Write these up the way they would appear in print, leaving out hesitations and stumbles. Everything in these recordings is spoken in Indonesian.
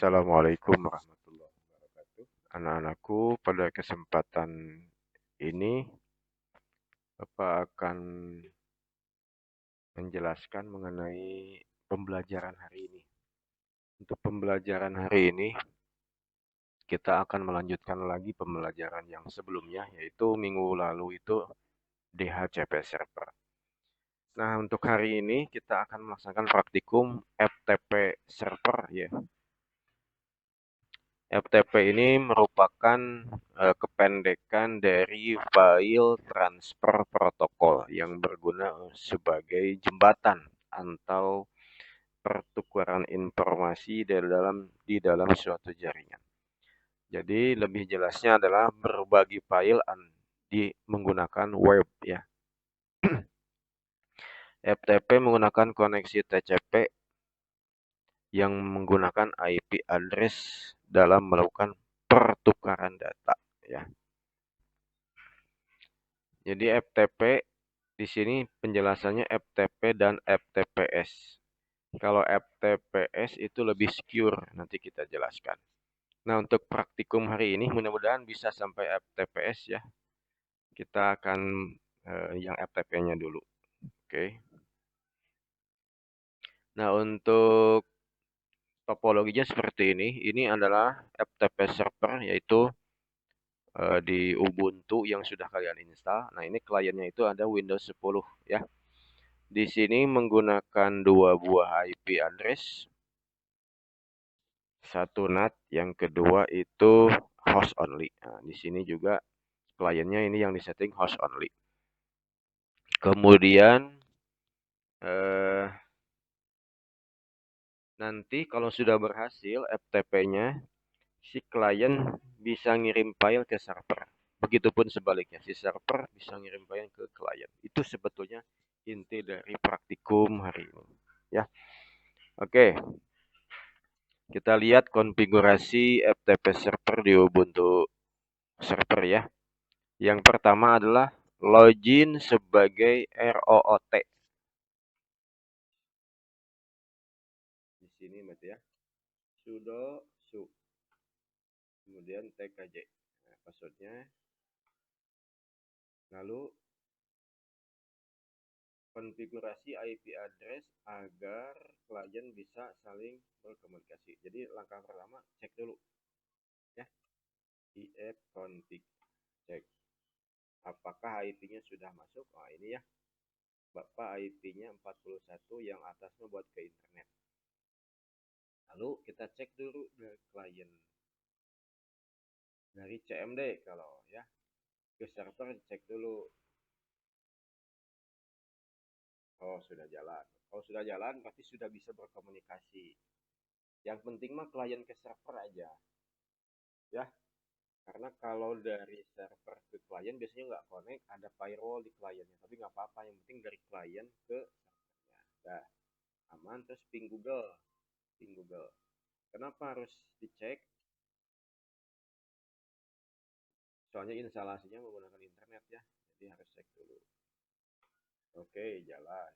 Assalamualaikum warahmatullahi wabarakatuh. Anak-anakku, pada kesempatan ini Bapak akan menjelaskan mengenai pembelajaran hari ini. Untuk pembelajaran hari ini, kita akan melanjutkan lagi pembelajaran yang sebelumnya, yaitu minggu lalu itu DHCP server. Nah, untuk hari ini kita akan melaksanakan praktikum FTP server ya. FTP ini merupakan kependekan dari File Transfer Protocol yang berguna sebagai jembatan atau pertukaran informasi di dalam suatu jaringan. Jadi lebih jelasnya adalah berbagi file menggunakan web ya. FTP menggunakan koneksi TCP yang menggunakan IP address dalam melakukan pertukaran data ya. Jadi FTP di sini penjelasannya FTP dan FTPS. Kalau FTPS itu lebih secure, nanti kita jelaskan. Nah, untuk praktikum hari ini mudah-mudahan bisa sampai FTPS ya. Kita akan yang FTP-nya dulu. Oke. Nah, untuk topologinya seperti ini. Ini adalah FTP server, yaitu di Ubuntu yang sudah kalian install. Nah, ini kliennya itu ada Windows 10 ya. Di sini menggunakan dua buah IP address. Satu NAT, yang kedua itu host only. Nah, di sini juga kliennya ini yang disetting host only. Kemudian nanti kalau sudah berhasil FTP-nya, si klien bisa ngirim file ke server. Begitupun sebaliknya, si server bisa ngirim file ke klien. Itu sebetulnya inti dari praktikum hari ini. Ya, oke. Kita lihat konfigurasi FTP server di Ubuntu server ya. Yang pertama adalah login sebagai ROOT. Di sini berarti ya. Sudo su. Kemudian tkj. Nah, passwordnya. Lalu konfigurasi IP address agar klien bisa saling berkomunikasi. Jadi langkah pertama cek dulu ya. ifconfig cek apakah IP-nya sudah masuk. Nah, ini ya. Bapak IP-nya 41 yang atasnya buat ke internet. Lalu kita cek dulu dari klien. Dari CMD kalau ya. Ke server cek dulu. Oh, sudah jalan. Kalau sudah jalan berarti sudah bisa berkomunikasi. Yang penting mah klien ke server aja. Ya. Karena kalau dari server ke klien biasanya nggak connect, ada firewall di kliennya. Tapi nggak apa-apa, yang penting dari klien ke servernya. Nah, aman. Terus ping Google. Ping Google. Kenapa harus dicek? Soalnya instalasinya menggunakan internet ya. Jadi harus cek dulu. Oke, jalan.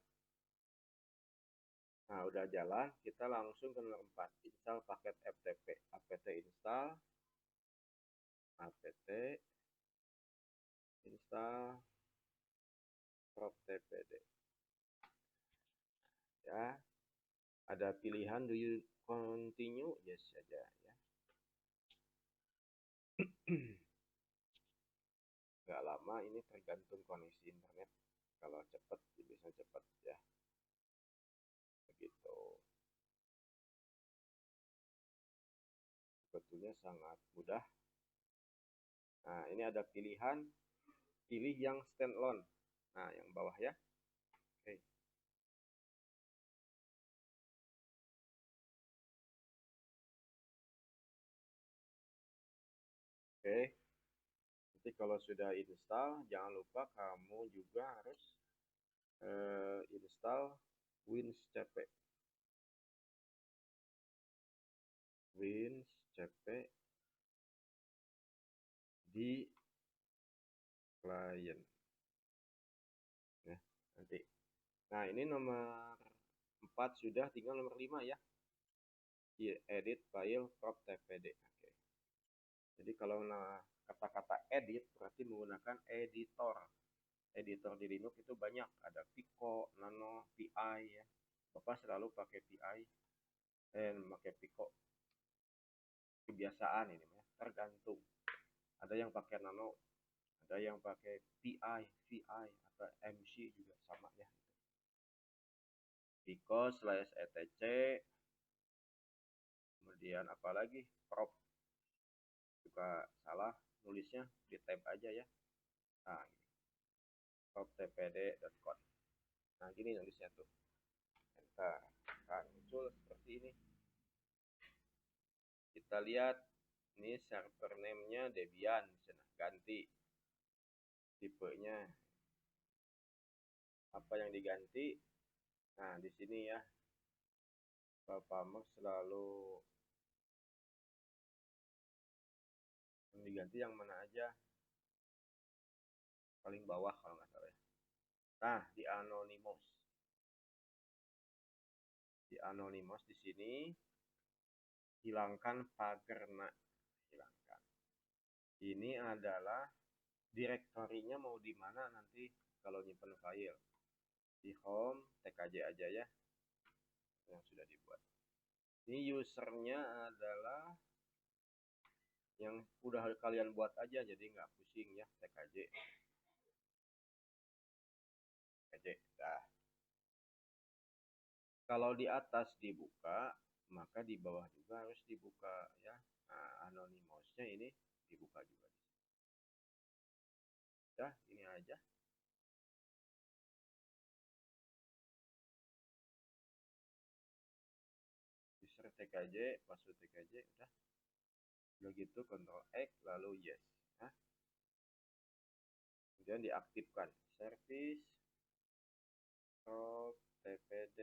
Nah, udah jalan, kita langsung ke nomor 4. Install paket FTP. apt install. apt install proptpd. Ya, ada pilihan do you continue? Yes saja ya. Nggak lama, ini tergantung koneksi internet. Kalau cepat bisa cepat ya. Begitu. Sebetulnya sangat mudah. Nah, ini ada pilihan, pilih yang standalone. Nah, yang bawah ya. Oke. Oke. Nanti kalau sudah install, jangan lupa kamu juga harus install WinCP. WinCP di klien. Ya, nanti. Nah, ini nomor 4 sudah, tinggal nomor 5 ya. edit file prop tpd. Oke. Jadi kalau kata-kata edit berarti menggunakan editor. Editor di Linux itu banyak, ada Pico, Nano, PI ya. Bapak selalu pakai PI dan pakai Pico. Kebiasaan ini ya, tergantung. Ada yang pakai Nano, ada yang pakai PI, VI atau MC juga sama ya. Pico slash etc. Kemudian apalagi prop juga salah nulisnya, di tab aja ya. Nah, prop tpd.conf. Nah, gini nulisnya tuh. Enter. Nah, muncul seperti ini. Kita lihat ini server name-nya Debian, ganti tipenya. Apa yang diganti? Nah, di sini ya. Bapak Mak selalu yang diganti yang mana aja? Paling bawah kalau nggak salah ya. Nah, di Anonymous. Di Anonymous di sini hilangkan pagerna. Hilangkan. Ini adalah direktorinya mau di mana nanti kalau nyimpen file. Di home tkj aja ya. Yang sudah dibuat. Ini usernya adalah yang udah kalian buat aja, jadi nggak pusing ya. tkj. Nah, kalau di atas dibuka, maka di bawah juga harus dibuka ya. Nah, anonymousnya ini dibuka juga. Ya, ini aja. User tkj, password tkj, udah. Udah gitu, Ctrl X, lalu yes. Nah, kemudian diaktifkan service prop tpd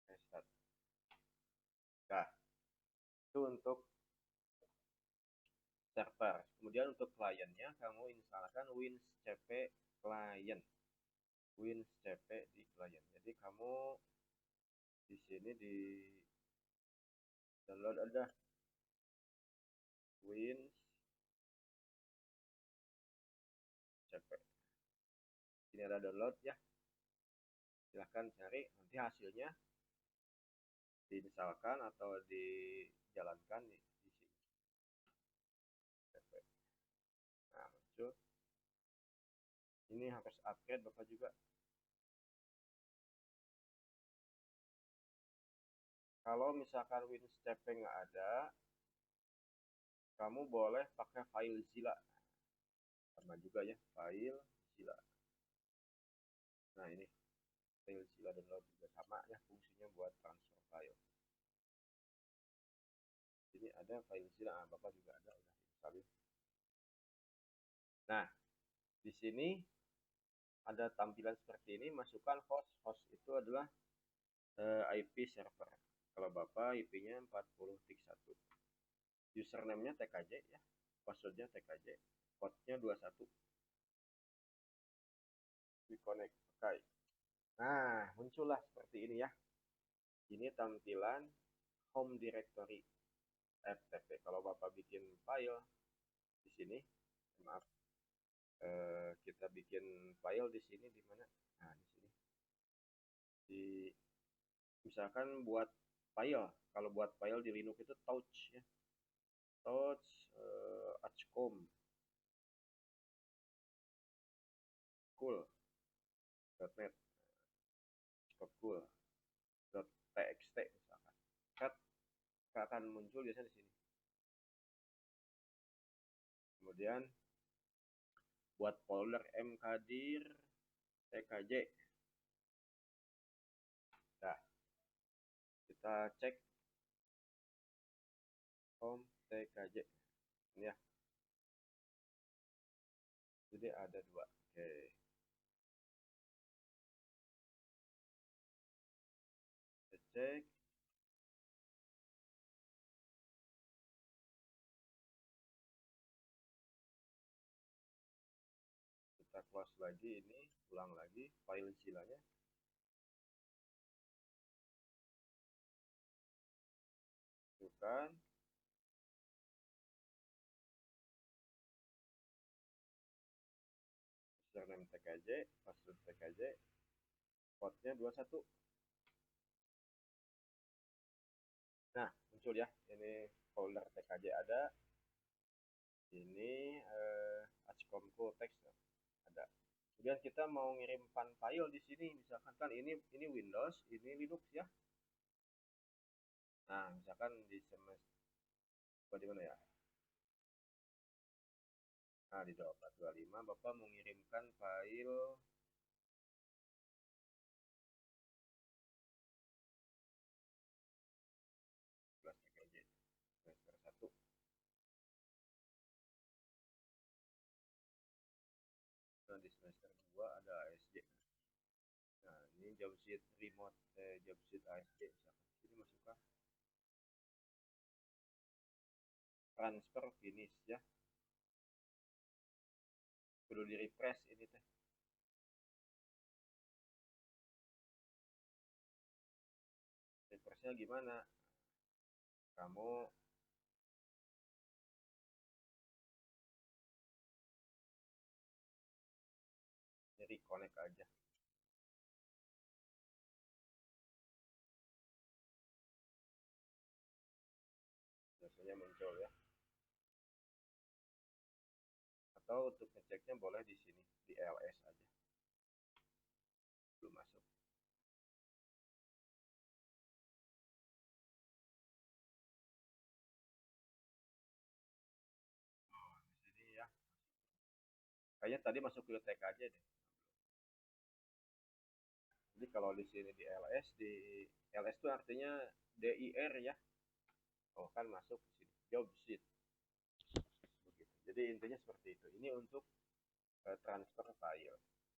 restart. Nah, itu untuk server. Kemudian untuk kliennya kamu instalkan WinCP client. WinCP di client. Jadi kamu di sini di download ada WinCP. Ini ada download ya. Silahkan cari, nanti hasilnya diinstalkan atau dijalankan di sini. Nah, muncul. Ini harus upgrade Bapak juga. Kalau misalkan WinCP nggak ada, kamu boleh pakai FileZilla. Sama juga ya, FileZilla. Nah, ini FileZilla download juga sama ya, fungsinya buat transfer file. Ini ada FileZilla, nah, Bapak juga ada, udah install. Nah, di sini ada tampilan seperti ini, masukkan host. Host itu adalah IP server. Kalau Bapak IP-nya 40.1. Username-nya tkj ya. Password-nya tkj. Code-nya 21. We connect. Oke. Nah, muncullah seperti ini ya. Ini tampilan home directory FTP. Kalau Bapak bikin file di sini, maaf, kita bikin file di sini di mana? Nah, di sini. Misalkan buat file, kalau buat file di Linux itu touch ya. Touch Axcom cool.net cool.txt misalkan. Akan muncul biasanya di sini. Kemudian buat folder mkdir tkj. Nah, kita cek home tkj ini ya. Jadi ada dua. Oke. Kita cek. Kita close lagi ini, ulang lagi file silanya. masukkan username TKJ, password TKJ, code-nya 21. Nah, muncul ya. Ini folder TKJ ada. Ini Ascomco text ada. Kemudian kita mau ngirim file di sini, misalkan kan ini Windows, ini Linux ya. Nah, misalkan di semester di mana ya? Nah, di 2425 Bapak mengirimkan file kelas TKJ semester 1. Nah, di semester 2 ada ASJ. Nah, ini job sheet remote, job sheet ASJ misalkan. Ini masukkan transfer finish ya. Perlu di refresh ini teh. Refreshnya gimana? Kamu reconnect aja. Biasanya muncul ya. Atau untuk ngeceknya boleh di sini, di LS aja. Belum masuk. Oh, di sini ya. Kayaknya tadi masuk bibliotek aja deh. Jadi kalau di sini di LS, di LS itu artinya DIR ya. Oh kan masuk di sini. Job sheet. Begitu. Jadi intinya seperti itu. Ini untuk transfer file.